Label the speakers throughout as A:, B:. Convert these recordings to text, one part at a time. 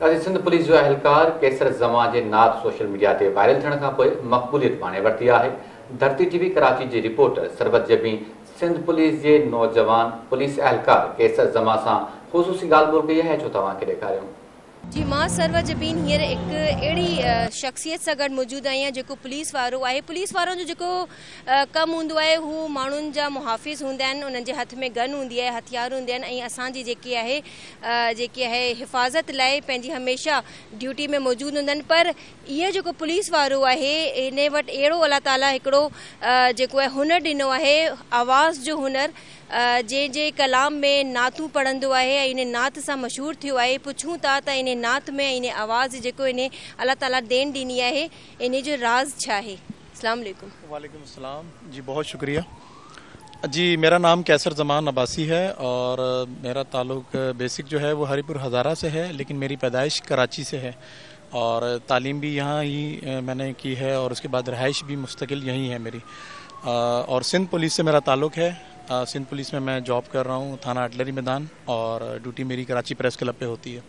A: Sindh police जो एहलकार केसर ज़मा जे नात social media ते वायरल थियण खां पोइ मक़बूलियत माणे वरिती आहे। धरती टीवी कराची जी रिपोर्टर सरबत जबी सिंध पुलिस जे नौजवान पुलिस एहलकार केसर ज़मा सां ख़ुसूसी ॻाल्हि ॿोल कई आहे, छो तव्हांखे ॾेखारियूं।
B: जी मां सरबत जबीन हींअर हिकु अहिड़ी शख़्सियत सां गॾु मौजूदु आहियां जेको पुलिस वारो आहे। पुलिस वारनि जो जेको कमु हूंदो आहे हू माण्हुनि जा मुहाफ़िज़ हूंदा आहिनि, उन्हनि जे हथ में गन हूंदी आहे, हथियार हूंदा आहिनि ऐं असांजी जेकी आहे हिफ़ाज़त लाइ पंहिंजी हमेशह ड्यूटी में मौजूदु हूंदा आहिनि। पर इहो जेको पुलिस वारो आहे इन वटि अहिड़ो अलाह ताला हिकिड़ो जेको आहे हुनर ॾिनो आहे, आवाज़ जो हुनर, जे कलाम में नातूं पढ़ंदो आहे ऐं इन नात सां मशहूरु थियो आहे। पुछूं था त इन नात में इन आवाज़ जेको इन अल्लाह ताला देन ॾिनी आहे, इन जो राज छा आहे? अस्सलाम वालेकुम।
C: वालेकुम अस्सलाम जी, बहुत शुक्रिया जी। मेरा नाम कैसर ज़मान अब्बासी है और मेरा ताल्लुक़ बेसिक जो है वो हरीपुर हज़ारा से है, लेकिन मेरी पैदाइश कराची से है और तालीम भी यहाँ ही मैंने की है और उसके बाद रहाइश भी मुस्तकिल यहीं है मेरी। और सिंध पुलिस से मेरा ताल्लुक़ है। सिंध पुलिस में मैं जॉब कर रहा हूँ, थाना अटलरी मैदान, और ड्यूटी मेरी कराची प्रेस क्लब पे होती है।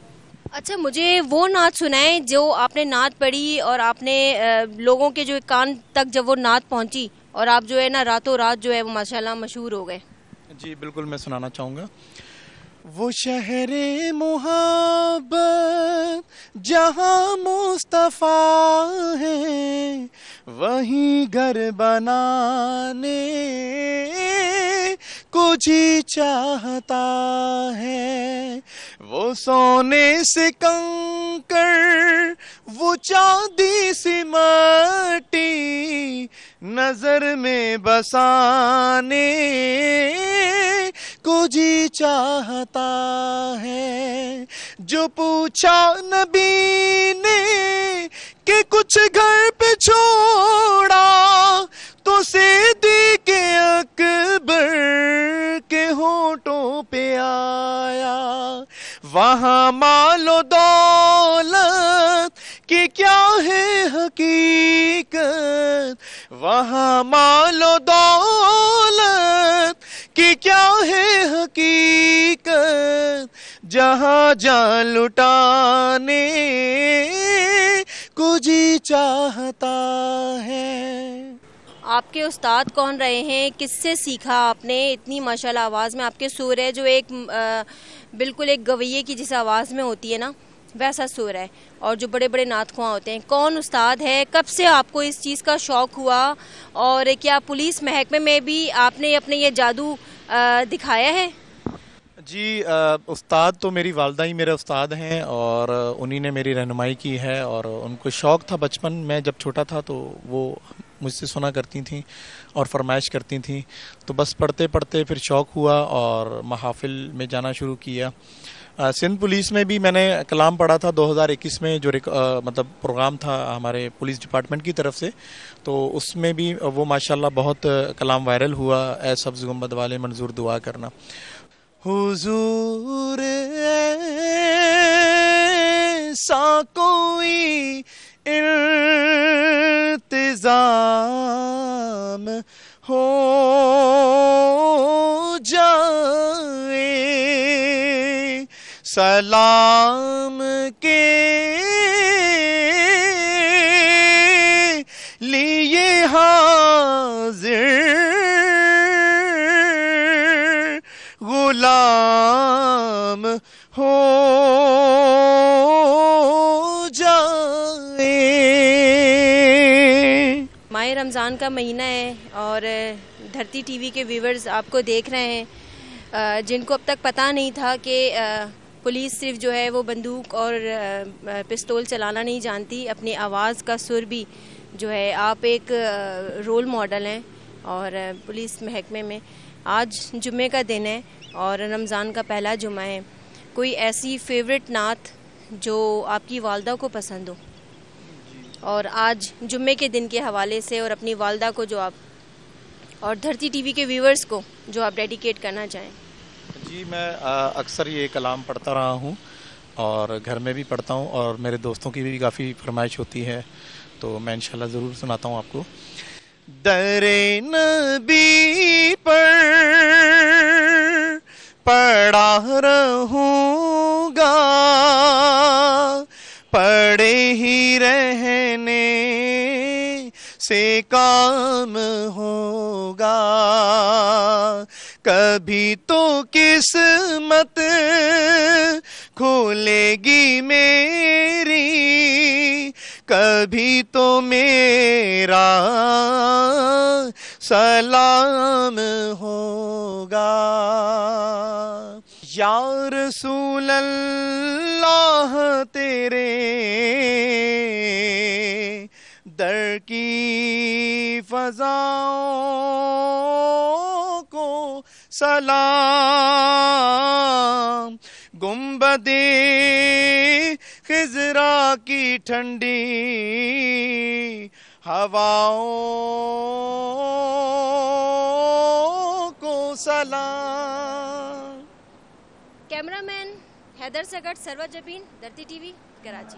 B: अच्छा, मुझे वो नात सुनाए जो आपने नात पढ़ी और आपने लोगों के जो कान तक जब वो नात पहुंची और आप जो है ना रातों रात जो है वो माशाल्लाह मशहूर हो गए।
C: जी बिल्कुल, मैं सुनाना चाहूँगा। वो शहरे मुहब्बत जहाँ मुस्तफ़ा है, वहीं घर बनाने कुछ ही चाहता है। वो सोने से कंकड़, वो चांदी सी मट्टी नजर में बसाने कुछ ही चाहता है। जो पूछा नबी ने कि कुछ घर पे छोड़ा, तो सिद्दीक़ अकबर के होठों पे आया। वहाँ मालो दौलत कि क्या है हकीकत, वहाँ मालो दौलत कि क्या है हकीकत, जहाँ जान लुटाने कुछ ही चाहता है।
B: आपके उस्ताद कौन रहे हैं, किससे सीखा आपने? इतनी माशाल्लाह आवाज़ में आपके सुर है जो एक बिल्कुल एक गवैये की जिस आवाज़ में होती है ना, वैसा सुर है। और जो बड़े बड़े नात ख्वां होते हैं, कौन उस्ताद है, कब से आपको इस चीज़ का शौक़ हुआ और क्या पुलिस महकमे में भी आपने अपने ये जादू दिखाया है?
C: जी उस्ताद तो मेरी वालदा ही मेरे उस्ताद हैं और उन्हीं ने मेरी रहनुमाई की है। और उनको शौक़ था बचपन में, जब छोटा था तो वो मुझसे सुना करती थी और फरमाइश करती थी, तो बस पढ़ते पढ़ते फिर शौक़ हुआ और महफिल में जाना शुरू किया। सिंध पुलिस में भी मैंने कलाम पढ़ा था 2021 में, जो मतलब प्रोग्राम था हमारे पुलिस डिपार्टमेंट की तरफ से, तो उसमें भी वो माशाल्लाह बहुत कलाम वायरल हुआ। ए सब्ज़ गुंबद वाले मंजूर दुआ करना, हुजूर ऐसा कोई इंतज़ाम हो जाए, सलाम के लिए हाजिर गुलाम हो जाए।
B: माह रमज़ान का महीना है और धरती टीवी के व्यूवर्स आपको देख रहे हैं, जिनको अब तक पता नहीं था कि पुलिस सिर्फ जो है वो बंदूक और पिस्तौल चलाना नहीं जानती, अपनी आवाज़ का सुर भी जो है, आप एक रोल मॉडल हैं। और पुलिस महकमे में आज जुम्मे का दिन है और रमज़ान का पहला जुम्मा है, कोई ऐसी फेवरेट नात जो आपकी वालदा को पसंद हो और आज जुम्मे के दिन के हवाले से और अपनी वालदा को जो आप और धरती टीवी के व्यूवर्स को जो आप डेडिकेट करना चाहें?
C: जी मैं अक्सर ये कलाम पढ़ता रहा हूँ और घर में भी पढ़ता हूँ और मेरे दोस्तों की भी काफ़ी फरमाइश होती है, तो मैं इंशाल्लाह ज़रूर सुनाता हूँ आपको। दरे नबी पर पढ़ा रहूँगा पड़े ही रहने से काम होगा, कभी तो किस्मत खोलेगी मेरी, कभी तो मेरा सलाम होगा। या रसूल अल्लाह तेरे दर की फज़ाओं को सलाम, गुंबदे खिज़रा की ठंडी हवाओं को सलाम।
B: कैमरामैन हैदर सगट, सरवर जबीन, धरती टीवी, कराची।